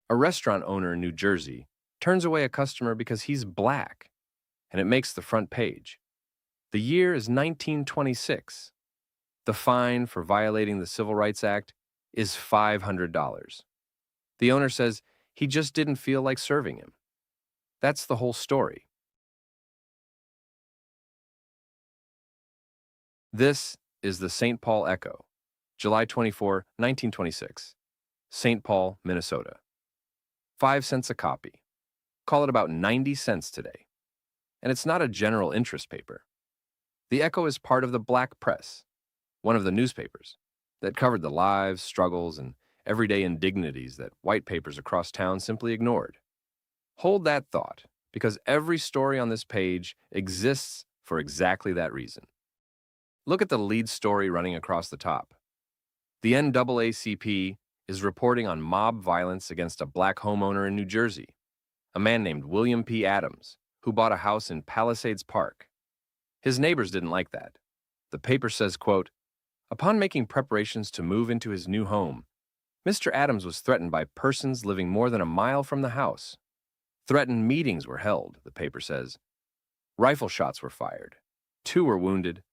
A restaurant owner in New Jersey turns away a customer because he's black, and it makes the front page. The year is 1926. The fine for violating the Civil Rights Act is $500. The owner says he just didn't feel like serving him. That's the whole story. This is the St. Paul Echo, July 24, 1926, St. Paul, Minnesota. 5 cents a copy. Call it about 90 cents today. And it's not a general interest paper. The Echo is part of the Black Press, one of the newspapers that covered the lives, struggles, and everyday indignities that white papers across town simply ignored. Hold that thought, because every story on this page exists for exactly that reason. Look at the lead story running across the top. The NAACP is reporting on mob violence against a black homeowner in New Jersey, a man named William P. Adams, who bought a house in Palissades Park. His neighbors didn't like that. The paper says, quote, "Upon making preparations to move into his new home, Mr. Adams was threatened by persons living more than a mile from the house. Threatened meetings were held," the paper says. Rifle shots were fired. 2 were wounded.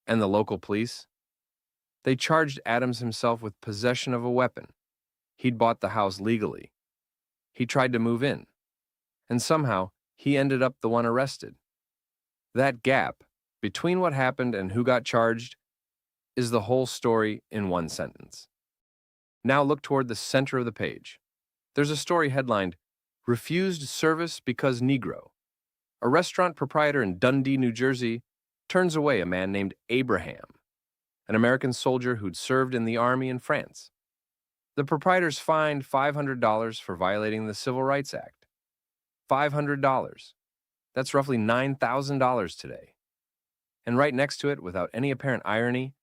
And the local police? They charged Adams himself with possession of a weapon. He'd bought the house legally. He tried to move in. And somehow, he ended up the one arrested. That gap between what happened and who got charged is the whole story in one sentence. Now look toward the center of the page. There's a story headlined, "Refused Service Because Negro." A restaurant proprietor in Dundee, New Jersey, turns away a man named Abraham, an American soldier who'd served in the army in France. The proprietor's fined $500 for violating the Civil Rights Act. $500. That's roughly $9,000 today. And right next to it, without any apparent irony,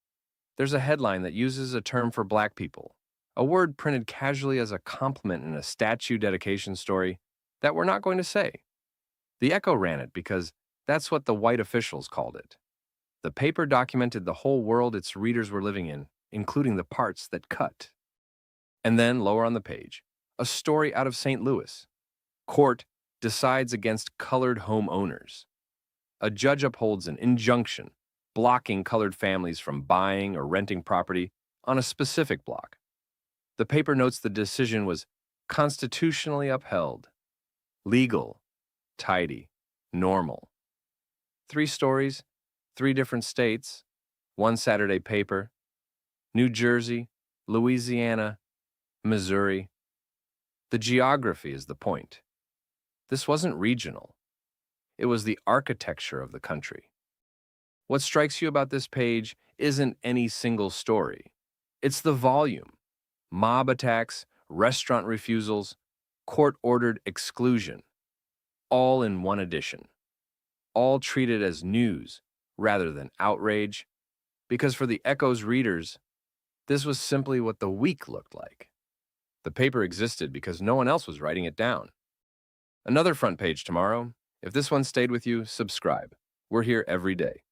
there's a headline that uses a term for black people, a word printed casually as a compliment in a statue dedication story that we're not going to say. The Echo ran it because that's what the white officials called it. The paper documented the whole world its readers were living in, including the parts that cut. And then, lower on the page, a story out of St. Louis. Court decides against colored homeowners. A judge upholds an injunction blocking colored families from buying or renting property on a specific block. The paper notes the decision was constitutionally upheld. Legal, tidy, normal. 3 stories, 3 different states, 1 Saturday paper, New Jersey, Louisiana, Missouri. The geography is the point. This wasn't regional. It was the architecture of the country. What strikes you about this page isn't any single story. It's the volume. Mob attacks, restaurant refusals, court-ordered exclusion. All in one edition. All treated as news rather than outrage. Because for the Echo's readers, this was simply what the week looked like. The paper existed because no one else was writing it down. Another front page tomorrow. If this one stayed with you, subscribe. We're here every day.